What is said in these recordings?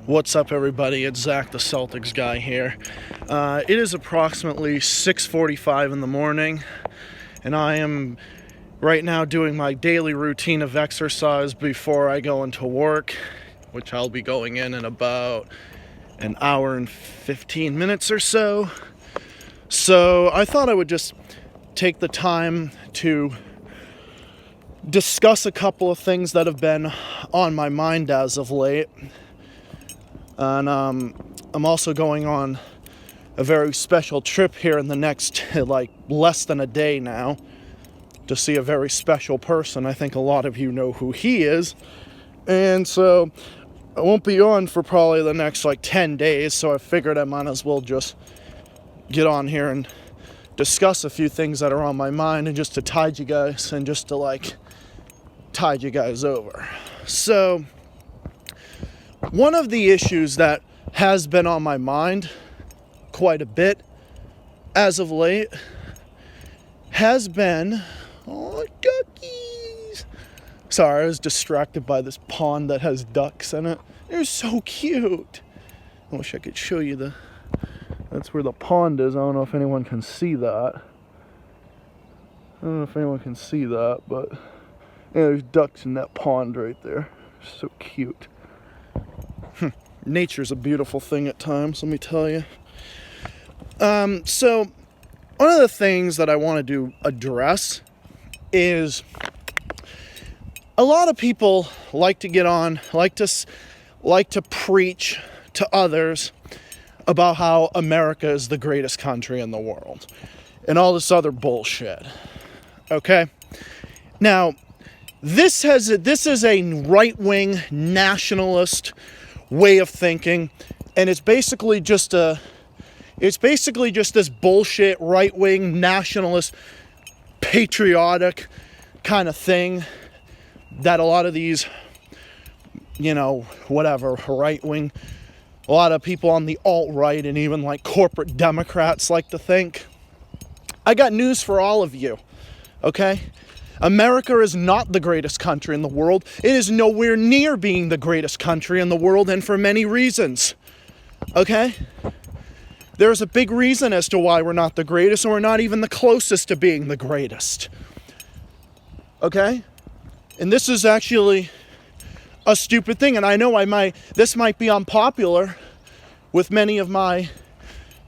What's up, everybody? It's Zach, the Celtics guy here. It is approximately 6:45 in the morning, and I am right now doing my daily routine of exercise before I go into work, which I'll be going in about an hour and 15 minutes or so. So I thought I would just take the time to discuss a couple of things that have been on my mind as of late. And I'm also going on a very special trip here in the next, less than a day now, to see a very special person. I think a lot of you know who he is. And so I won't be on for probably the next, 10 days, so I figured I might as well just get on here and discuss a few things that are on my mind, and just to tide you guys, and just to, tide you guys over. So one of the issues that has been on my mind quite a bit as of late has been... Oh, duckies! Sorry, I was distracted by this pond that has ducks in it. They're so cute. I wish I could show you that's where the pond is. I don't know if anyone can see that. But yeah, there's ducks in that pond right there. So cute. Nature's a beautiful thing at times, let me tell you. So one of the things that I wanted to address is a lot of people like to get on, like to preach to others about how America is the greatest country in the world and all this other bullshit. Okay? Now, this is a right-wing nationalist way of thinking, and it's basically just this bullshit right-wing nationalist patriotic kind of thing that a lot of these, right-wing, a lot of people on the alt-right and even corporate Democrats like to think. I got news for all of you, okay? America is not the greatest country in the world. It is nowhere near being the greatest country in the world, and for many reasons. Okay? There's a big reason as to why we're not the greatest, and we're not even the closest to being the greatest. Okay? And this is actually a stupid thing, and I know this might be unpopular with many of my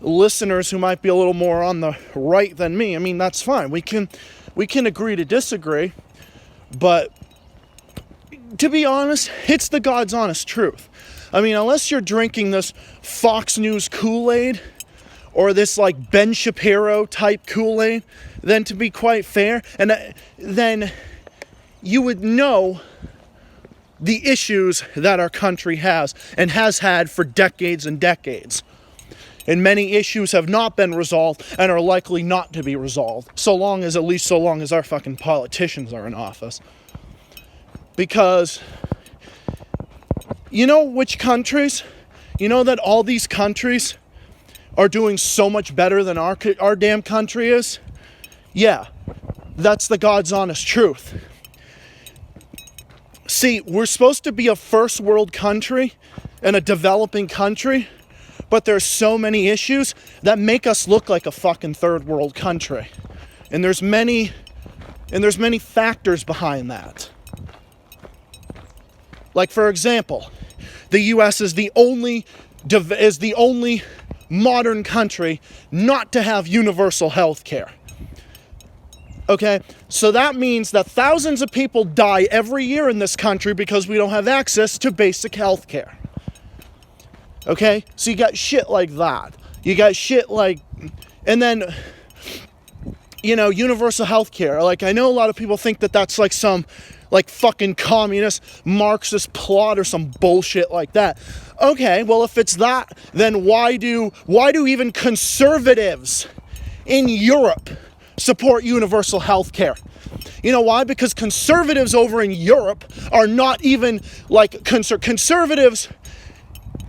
listeners who might be a little more on the right than me. I mean, that's fine. We can agree to disagree, but to be honest, it's the God's honest truth. I mean, unless you're drinking this Fox News Kool-Aid or this Ben Shapiro type Kool-Aid, then to be quite fair, and then you would know the issues that our country has and has had for decades and decades. And many issues have not been resolved and are likely not to be resolved, so long as our fucking politicians are in office. Because, you know which countries? You know that all these countries are doing so much better than our damn country is? Yeah, that's the God's honest truth. See, we're supposed to be a first world country and a developing country, but there's so many issues that make us look like a fucking third world country. And there's many factors behind that. Like, for example, the US is the only modern country not to have universal health care. Okay? So that means that thousands of people die every year in this country because we don't have access to basic health care. Okay? So you got shit like that. You got shit and then, universal health care. I know a lot of people think that that's some, fucking communist, Marxist plot or some bullshit like that. Okay, well, if it's that, then why do even conservatives in Europe support universal health care? You know why? Because conservatives over in Europe are not even, conservatives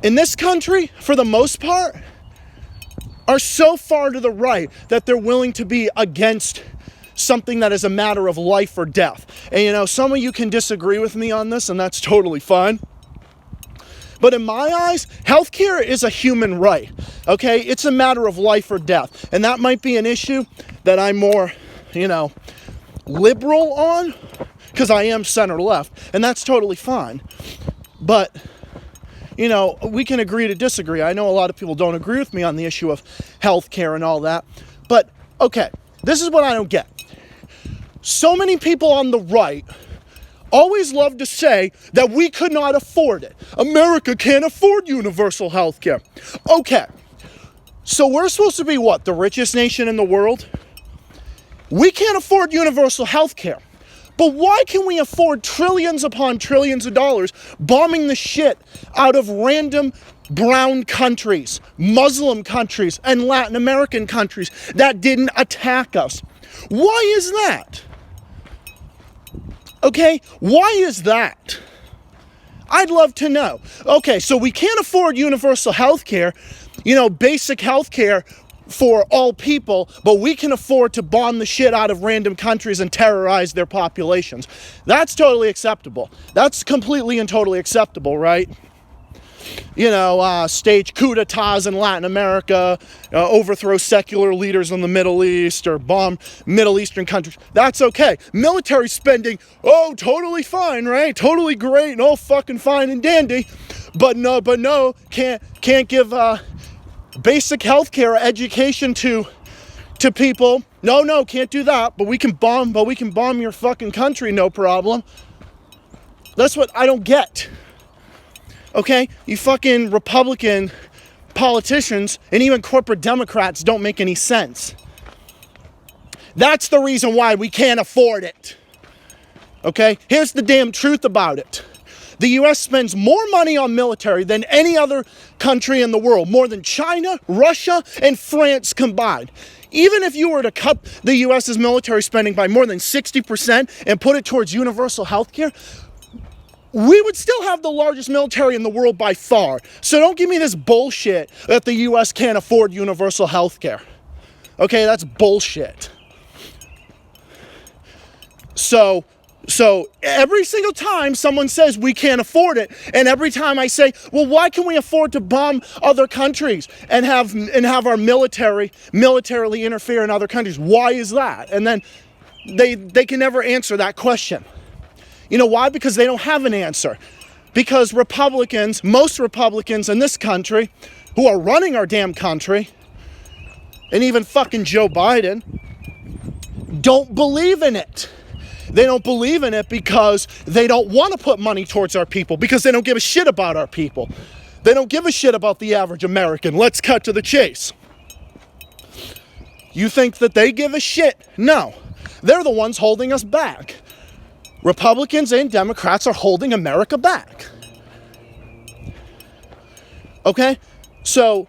in this country, for the most part, are so far to the right that they're willing to be against something that is a matter of life or death. And some of you can disagree with me on this, and that's totally fine. But in my eyes, healthcare is a human right, okay? It's a matter of life or death. And that might be an issue that I'm more, liberal on, because I am center left, and that's totally fine. But, we can agree to disagree. I know a lot of people don't agree with me on the issue of healthcare and all that. But, okay, this is what I don't get. So many people on the right always love to say that we could not afford it. America can't afford universal health care. Okay, so we're supposed to be what, the richest nation in the world? We can't afford universal health care. But why can we afford trillions upon trillions of dollars bombing the shit out of random brown countries, Muslim countries, and Latin American countries that didn't attack us? Why is that? Okay, why is that? I'd love to know. Okay, so we can't afford universal health care, basic health care for all people, but we can afford to bomb the shit out of random countries and terrorize their populations. That's totally acceptable. That's completely and totally acceptable, right? Stage coup d'etats in Latin America, overthrow secular leaders in the Middle East, or bomb Middle Eastern countries. That's okay. Military spending, totally fine, right? Totally great and all fucking fine and dandy. But no, can't give basic health care education to people. No, can't do that. But we can bomb your fucking country, no problem. That's what I don't get. Okay, you fucking Republican politicians and even corporate Democrats don't make any sense. That's the reason why we can't afford it. Okay, here's the damn truth about it. The U.S. spends more money on military than any other country in the world, more than China, Russia, and France combined. Even if you were to cut the U.S.'s military spending by more than 60% and put it towards universal health care, we would still have the largest military in the world by far. So don't give me this bullshit that the U.S. can't afford universal health care. Okay, that's bullshit. So every single time someone says we can't afford it, and every time I say, well, why can we afford to bomb other countries and have our militarily interfere in other countries? Why is that? And then they can never answer that question. You know why? Because they don't have an answer. Because most Republicans in this country, who are running our damn country, and even fucking Joe Biden, don't believe in it. They don't believe in it because they don't want to put money towards our people, because they don't give a shit about our people. They don't give a shit about the average American. Let's cut to the chase. You think that they give a shit? No. They're the ones holding us back. Republicans and Democrats are holding America back. Okay? So,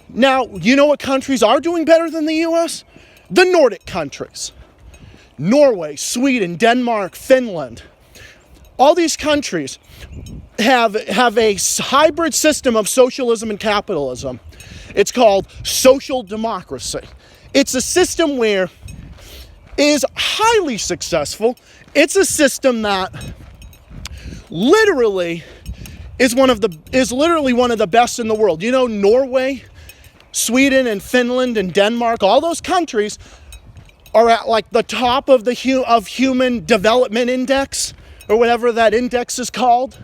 now, you know what countries are doing better than the U.S.? The Nordic countries. Norway, Sweden, Denmark, Finland. All these countries have a hybrid system of socialism and capitalism. It's called social democracy. It's a system where it is highly successful. It's a system that literally is literally one of the best in the world. Norway, Sweden, and Finland, and Denmark, all those countries are at like the top of the human development index, or whatever that index is called.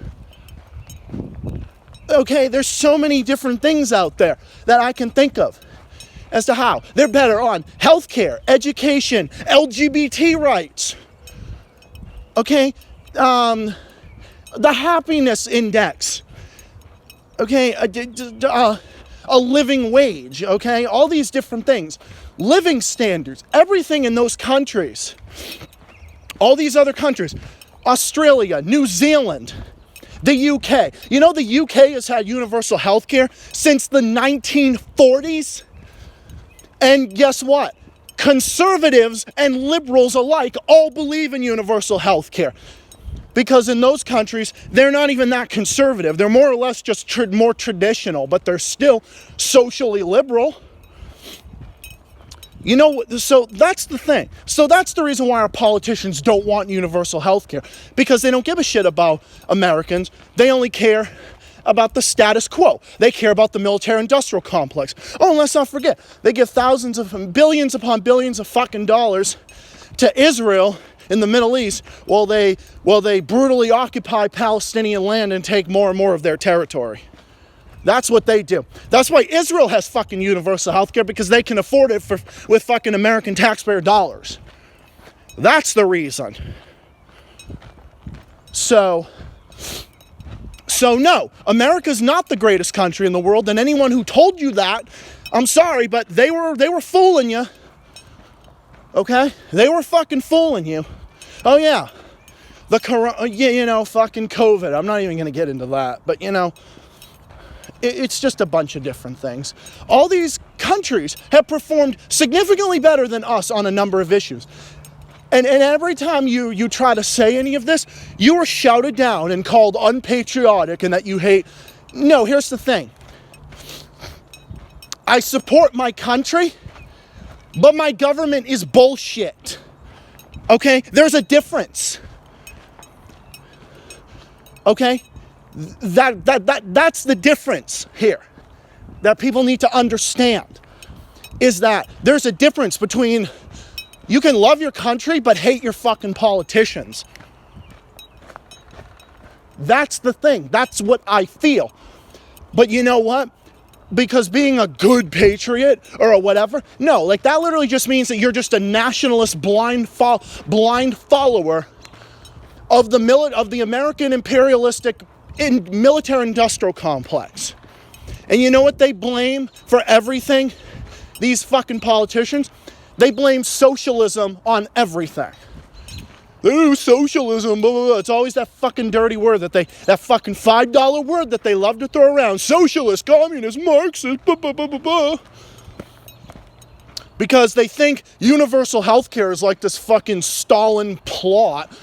Okay, there's so many different things out there that I can think of as to how they're better on healthcare, education, LGBT rights. Okay, the happiness index. Okay, a living wage. Okay, all these different things. Living standards, everything in those countries. All these other countries. Australia, New Zealand, the UK. The UK has had universal health care since the 1940s. And guess what? Conservatives and liberals alike all believe in universal health care. Because in those countries, they're not even that conservative. They're more or less just more traditional, but they're still socially liberal. So that's the thing. So that's the reason why our politicians don't want universal health care. Because they don't give a shit about Americans. They only care about the status quo. They care about the military-industrial complex. Oh, and let's not forget, they give thousands of billions upon billions of fucking dollars to Israel in the Middle East while they brutally occupy Palestinian land and take more and more of their territory. That's what they do. That's why Israel has fucking universal health care, because they can afford it with fucking American taxpayer dollars. That's the reason. So no, America's not the greatest country in the world, and anyone who told you that, I'm sorry, but they were fooling you. Okay? They were fucking fooling you. Oh yeah. Fucking COVID. I'm not even going to get into that, but it's just a bunch of different things. All these countries have performed significantly better than us on a number of issues. And every time you try to say any of this, you are shouted down and called unpatriotic and that you hate. No, here's the thing. I support my country, but my government is bullshit. Okay? There's a difference. Okay? That's the difference here that people need to understand, is that there's a difference between you can love your country but hate your fucking politicians. That's the thing. That's what I feel. But you know what? Because being a good patriot or a whatever, no, like that literally just means that you're just a nationalist blind follower of the American imperialistic military-industrial complex. And you know what they blame for everything? These fucking politicians, they blame socialism on everything. Oh, socialism, blah, blah, blah. It's always that fucking dirty word that fucking $5 word that they love to throw around. Socialist, communist, Marxist, blah, blah, blah, blah, blah. Because they think universal health care is like this fucking Stalin plot,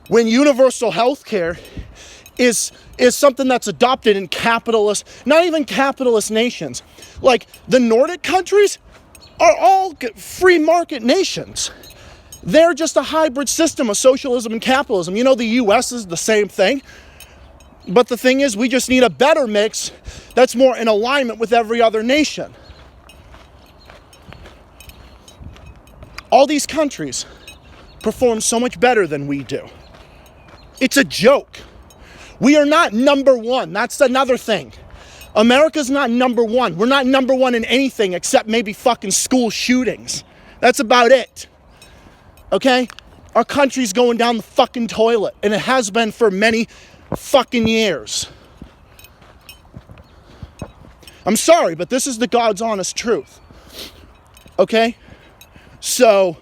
when universal health care is something that's adopted in capitalist, not even capitalist nations. Like the Nordic countries are all free market nations. They're just a hybrid system of socialism and capitalism. You know, the US is the same thing. But the thing is, we just need a better mix that's more in alignment with every other nation. All these countries perform so much better than we do. It's a joke. We are not number one. That's another thing. America's not number one. We're not number one in anything except maybe fucking school shootings. That's about it. Okay? Our country's going down the fucking toilet, and it has been for many fucking years. I'm sorry, but this is the God's honest truth. Okay? So,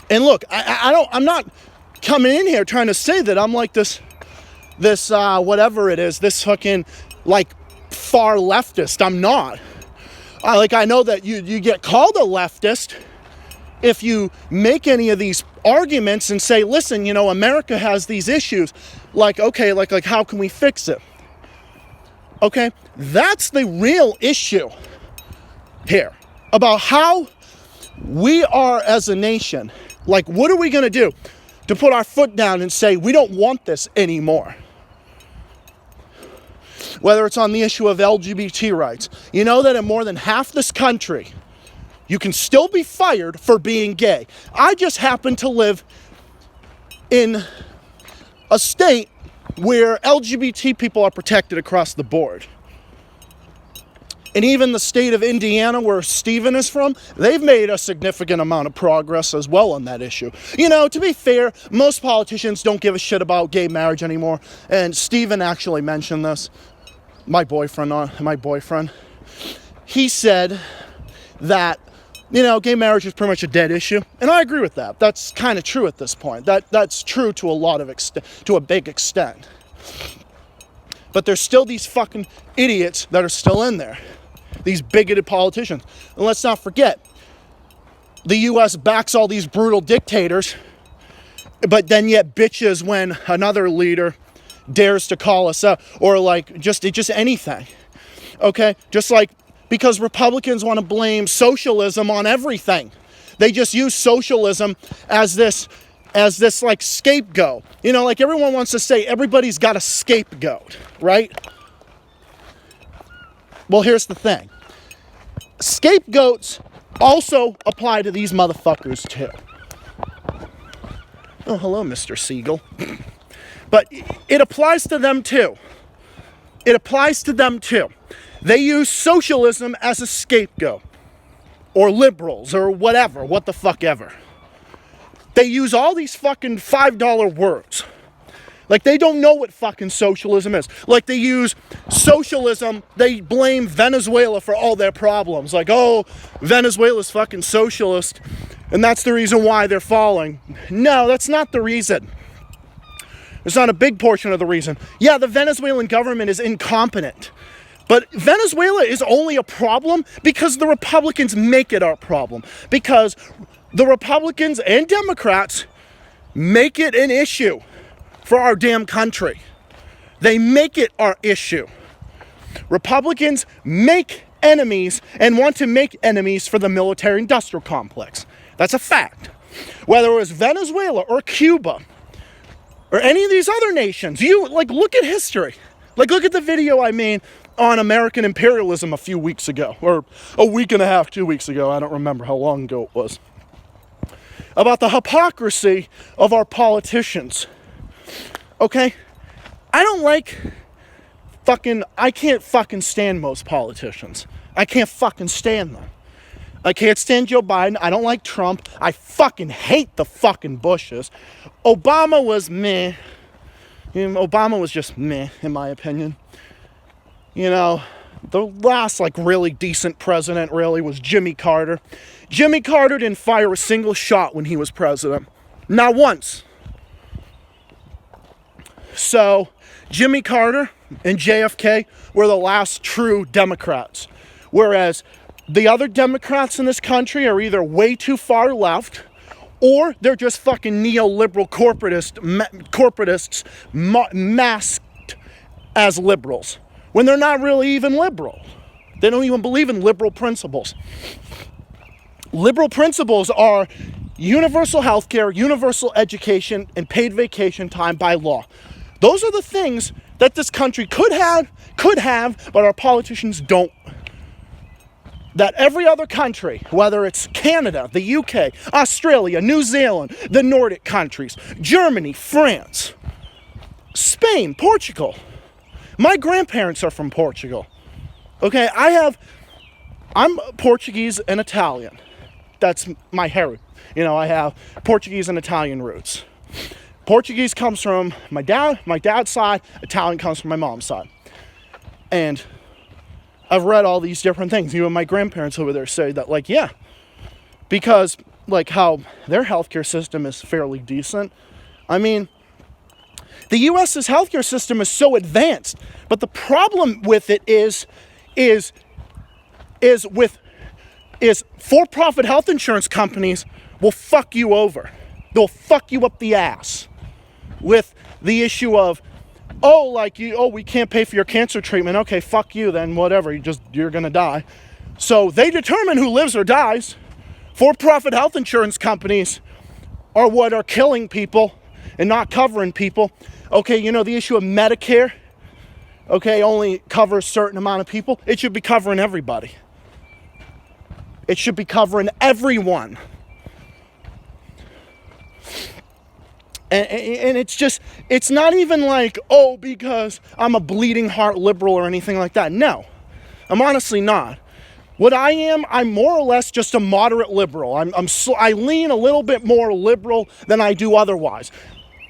and look, I'm not coming in here trying to say that I'm like this whatever it is, this fucking like far leftist. I'm not. I know that you get called a leftist if you make any of these arguments and say, listen, America has these issues. Like, okay, like how can we fix it? Okay, that's the real issue here about how we are as a nation. Like, what are we going to do to put our foot down and say, we don't want this anymore? Whether it's on the issue of LGBT rights. You know that in more than half this country, you can still be fired for being gay. I just happen to live in a state where LGBT people are protected across the board. And even the state of Indiana, where Stephen is from, they've made a significant amount of progress as well on that issue. To be fair, most politicians don't give a shit about gay marriage anymore. And Stephen actually mentioned this. My boyfriend, he said that, gay marriage is pretty much a dead issue. And I agree with that. That's kind of true at this point. That's true to a big extent. But there's still these fucking idiots that are still in there. These bigoted politicians. And let's not forget, the U.S. backs all these brutal dictators, but then yet bitches when another leader dares to call us up, or like just anything. Okay? Just like, because Republicans want to blame socialism on everything. They just use socialism as this as this like scapegoat. You know, like everyone wants to say everybody's got a scapegoat, right? Well, here's the thing. Scapegoats also apply to these motherfuckers too. Oh, hello, Mr. Siegel. But it applies to them too. It applies to them too. They use socialism as a scapegoat. Or liberals, or whatever, what the fuck ever. They use all these fucking $5 words. Like, they don't know what fucking socialism is. Like, they use socialism, they blame Venezuela for all their problems. Like, oh, Venezuela's fucking socialist, and that's the reason why they're falling. No, that's not the reason. It's not a big portion of the reason. Yeah, the Venezuelan government is incompetent. But Venezuela is only a problem because the Republicans make it our problem. Because the Republicans and Democrats make it an issue for our damn country. They make it our issue. Republicans make enemies and want to make enemies for the military-industrial complex. That's a fact. Whether it was Venezuela or Cuba or any of these other nations, look at history. Like, look at the video I made on American imperialism a few weeks ago, or a week and a half, 2 weeks ago, I don't remember how long ago it was, about the hypocrisy of our politicians. Okay? I can't fucking stand most politicians. I can't fucking stand them. I can't stand Joe Biden. I don't like Trump. I fucking hate the fucking Bushes. Obama was meh. Obama was just meh, in my opinion. You know, the last, really decent president, really, was Jimmy Carter. Jimmy Carter didn't fire a single shot when he was president. Not once. So, Jimmy Carter and JFK were the last true Democrats. Whereas the other Democrats in this country are either way too far left, or they're just fucking neoliberal corporatists masked as liberals, when they're not really even liberal. They don't even believe in liberal principles. Liberal principles are universal health care, universal education, and paid vacation time by law. Those are the things that this country could have, but our politicians don't. That every other country, whether it's Canada, the UK, Australia, New Zealand, the Nordic countries, Germany, France, Spain, Portugal. My grandparents are from Portugal. Okay, I'm Portuguese and Italian. That's my heritage. I have Portuguese and Italian roots. Portuguese comes from my dad's side. Italian comes from my mom's side. And I've read all these different things. Even my grandparents over there say that, because, how their healthcare system is fairly decent. I mean, the U.S.'s healthcare system is so advanced, but the problem with it is for-profit health insurance companies will fuck you over. They'll fuck you up the ass with the issue of, we can't pay for your cancer treatment. Okay, fuck you then, whatever, you're gonna die. So they determine who lives or dies. For-profit health insurance companies are what are killing people and not covering people. Okay, the issue of Medicare, only covers a certain amount of people. It should be covering everybody. It should be covering everyone. And it's not even because I'm a bleeding heart liberal or anything like that. No, I'm honestly not. What I am, I'm more or less just a moderate liberal. I lean a little bit more liberal than I do otherwise.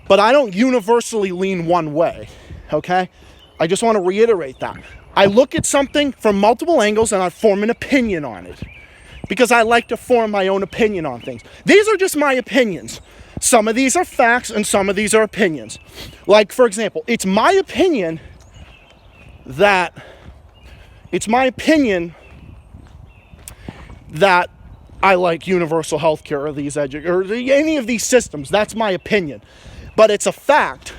But I don't universally lean one way, okay? I just want to reiterate that. I look at something from multiple angles and I form an opinion on it. Because I like to form my own opinion on things. These are just my opinions. Some of these are facts and some of these are opinions. For example, it's my opinion that I like universal health care or any of these systems. That's my opinion. But it's a fact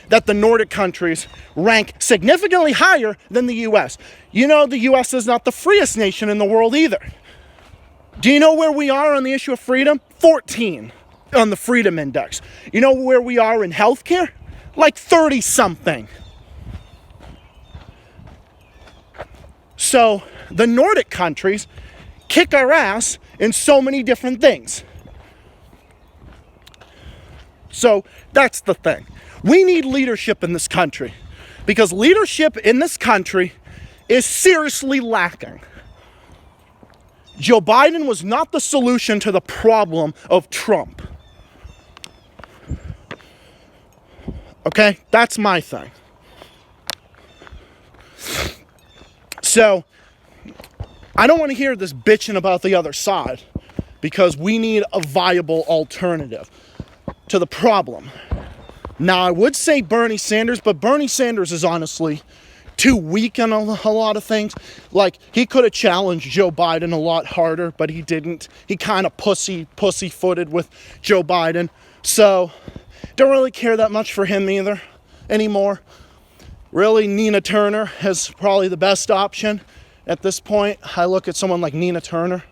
that the Nordic countries rank significantly higher than the U.S. The U.S. is not the freest nation in the world either. Do you know where we are on the issue of freedom? 14. on the Freedom Index. You know where we are in healthcare? Like 30 something. So the Nordic countries kick our ass in so many different things. So that's the thing. We need leadership in this country, because leadership in this country is seriously lacking. Joe Biden was not the solution to the problem of Trump. Okay? That's my thing. So, I don't want to hear this bitching about the other side, because we need a viable alternative to the problem. Now, I would say Bernie Sanders, but Bernie Sanders is honestly too weak on a lot of things. Like, he could have challenged Joe Biden a lot harder, but he didn't. He kind of pussyfooted with Joe Biden. So, don't really care that much for him either anymore. Really, Nina Turner is probably the best option at this point. I look at someone like Nina Turner,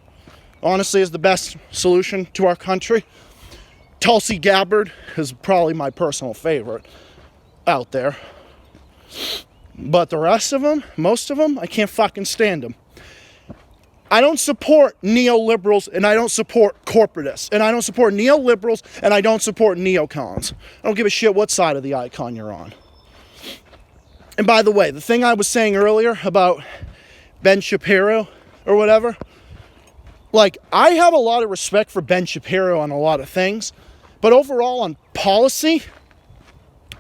honestly, as the best solution to our country. Tulsi Gabbard is probably my personal favorite out there. But the rest of them, most of them, I can't fucking stand them. I don't support neoliberals, and I don't support corporatists, and I don't support neoliberals, and I don't support neocons. I don't give a shit what side of the icon you're on. And by the way, the thing I was saying earlier about Ben Shapiro or whatever, like, I have a lot of respect for Ben Shapiro on a lot of things, but overall on policy,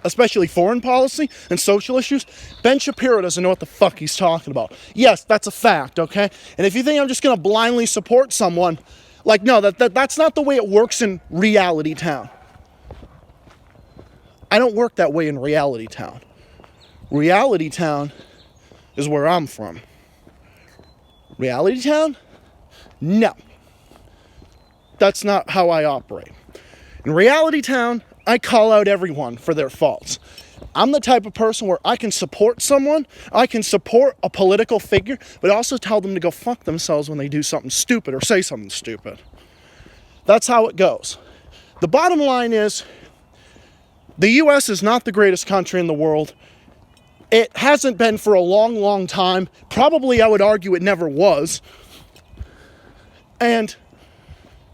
especially foreign policy and social issues, Ben Shapiro doesn't know what the fuck he's talking about. Yes, that's a fact, okay? And if you think I'm just going to blindly support someone, like, no, that's not the way it works in reality town. I don't work that way in reality town. Reality town is where I'm from. Reality town? No. That's not how I operate. In reality town, I call out everyone for their faults. I'm the type of person where I can support someone, I can support a political figure, but also tell them to go fuck themselves when they do something stupid or say something stupid. That's how it goes. The bottom line is, the U.S. is not the greatest country in the world. It hasn't been for a long, long time. Probably, I would argue, it never was. And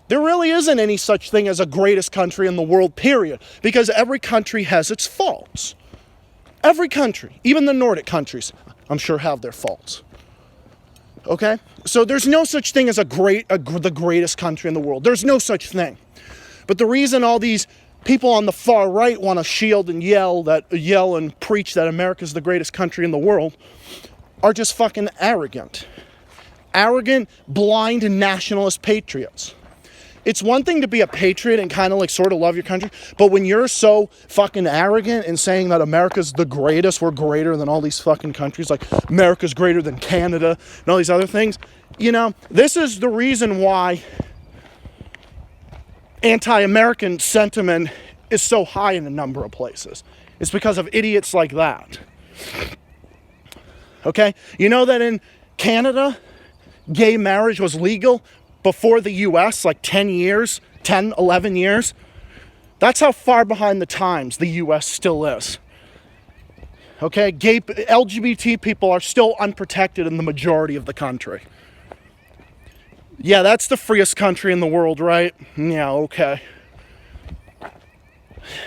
there really isn't any such thing as a greatest country in the world, period. Because every country has its faults. Every country, even the Nordic countries, I'm sure have their faults. Okay? So there's no such thing as the greatest country in the world. There's no such thing. But the reason all these people on the far right want to shield and yell and preach that America's the greatest country in the world are just fucking arrogant. Arrogant, blind, nationalist patriots. It's one thing to be a patriot and kind of like sort of love your country, but when you're so fucking arrogant and saying that America's the greatest, we're greater than all these fucking countries, like America's greater than Canada and all these other things, you know, this is the reason why anti-American sentiment is so high in a number of places. It's because of idiots like that. Okay? You know that in Canada, gay marriage was legal before the U.S., like 10, 11 years. That's how far behind the times the U.S. still is. Okay? LGBT people are still unprotected in the majority of the country. Yeah, that's the freest country in the world, right? Yeah, okay.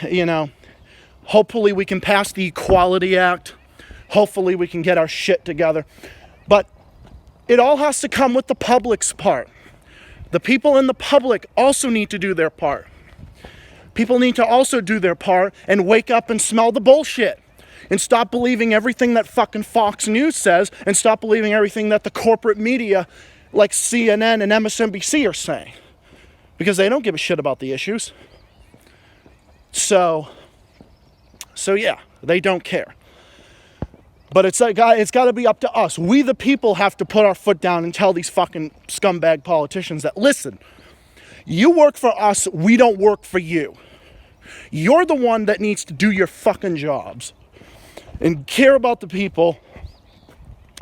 You know, hopefully we can pass the Equality Act. Hopefully we can get our shit together. But it all has to come with the public's part. The people in the public also need to do their part. People need to also do their part and wake up and smell the bullshit. And stop believing everything that fucking Fox News says, and stop believing everything that the corporate media like CNN and MSNBC are saying. Because they don't give a shit about the issues. So yeah, they don't care. But it's got to be up to us. We the people have to put our foot down and tell these fucking scumbag politicians that, listen, you work for us, we don't work for you. You're the one that needs to do your fucking jobs and care about the people.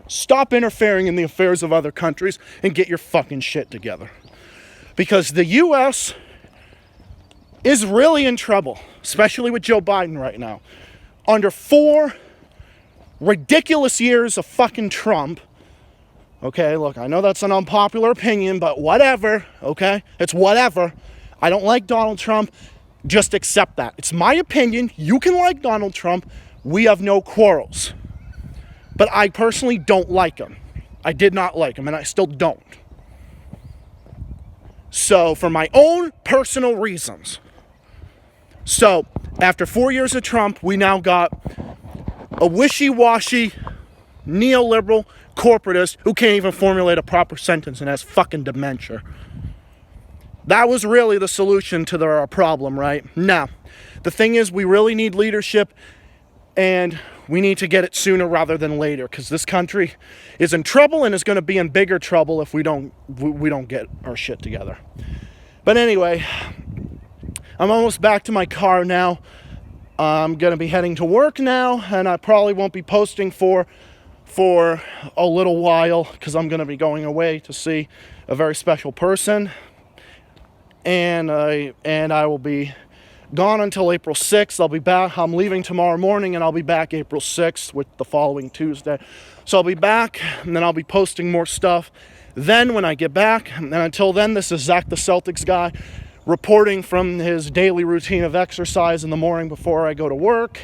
Stop interfering in the affairs of other countries and get your fucking shit together. Because the U.S., is really in trouble, especially with Joe Biden right now. Under 4 ridiculous years of fucking Trump. Okay, look, I know that's an unpopular opinion, but whatever, okay? It's whatever. I don't like Donald Trump. Just accept that. It's my opinion. You can like Donald Trump. We have no quarrels. But I personally don't like him. I did not like him, and I still don't. So, for my own personal reasons. So, after 4 years of Trump, we now got a wishy-washy, neoliberal corporatist who can't even formulate a proper sentence and has fucking dementia. That was really the solution to our problem, right? Now, the thing is, we really need leadership, and we need to get it sooner rather than later, because this country is in trouble and is going to be in bigger trouble if we don't get our shit together. But anyway, I'm almost back to my car now. I'm going to be heading to work now, and I probably won't be posting for a little while, because I'm going to be going away to see a very special person. And I will be gone until April 6th. I'll be back. I'm leaving tomorrow morning, and I'll be back April 6th with the following Tuesday. So I'll be back, and then I'll be posting more stuff then when I get back. And until then, this is Zach the Celtics guy reporting from his daily routine of exercise in the morning before I go to work.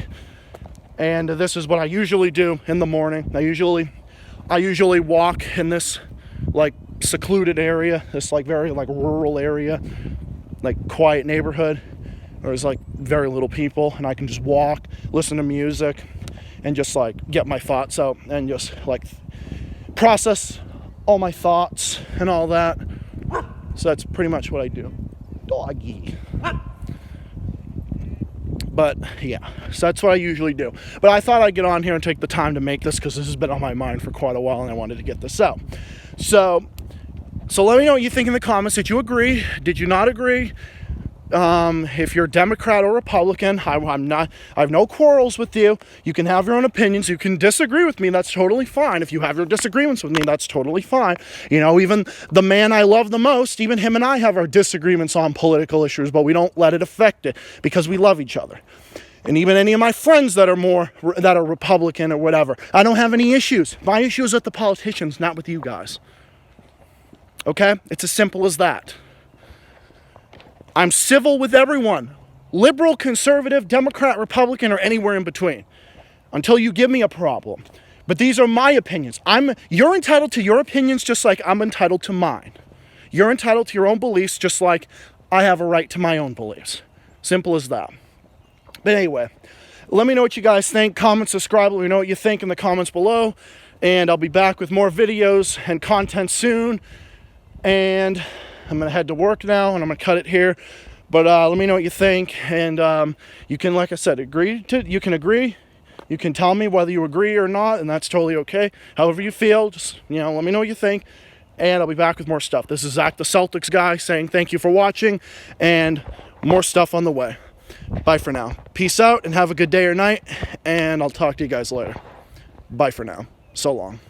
And this is what I usually do in the morning. I usually walk in this like secluded area, this like very like rural area, like quiet neighborhood. There's like very little people, and I can just walk, listen to music, and just like get my thoughts out and just like process all my thoughts and all that. So that's pretty much what I do. Doggy. But yeah, so that's what I usually do. But I thought I'd get on here and take the time to make this, because this has been on my mind for quite a while and I wanted to get this out. So let me know what you think in the comments. Did you agree? Did you not agree? If you're a Democrat or Republican, I have no quarrels with you. You can have your own opinions. You can disagree with me. That's totally fine. If you have your disagreements with me, that's totally fine. You know, even the man I love the most, even him and I have our disagreements on political issues, but we don't let it affect it because we love each other. And even any of my friends that are Republican or whatever, I don't have any issues. My issue is with the politicians, not with you guys. Okay? It's as simple as that. I'm civil with everyone. Liberal, conservative, Democrat, Republican, or anywhere in between. Until you give me a problem. But these are my opinions. You're entitled to your opinions just like I'm entitled to mine. You're entitled to your own beliefs just like I have a right to my own beliefs. Simple as that. But anyway, let me know what you guys think. Comment, subscribe, let me know what you think in the comments below. And I'll be back with more videos and content soon. And I'm going to head to work now, and I'm going to cut it here. But let me know what you think. And you can, like I said, you can agree. You can tell me whether you agree or not, and that's totally okay. However you feel, just, let me know what you think. And I'll be back with more stuff. This is Zach the Celtics guy saying thank you for watching, and more stuff on the way. Bye for now. Peace out, and have a good day or night, and I'll talk to you guys later. Bye for now. So long.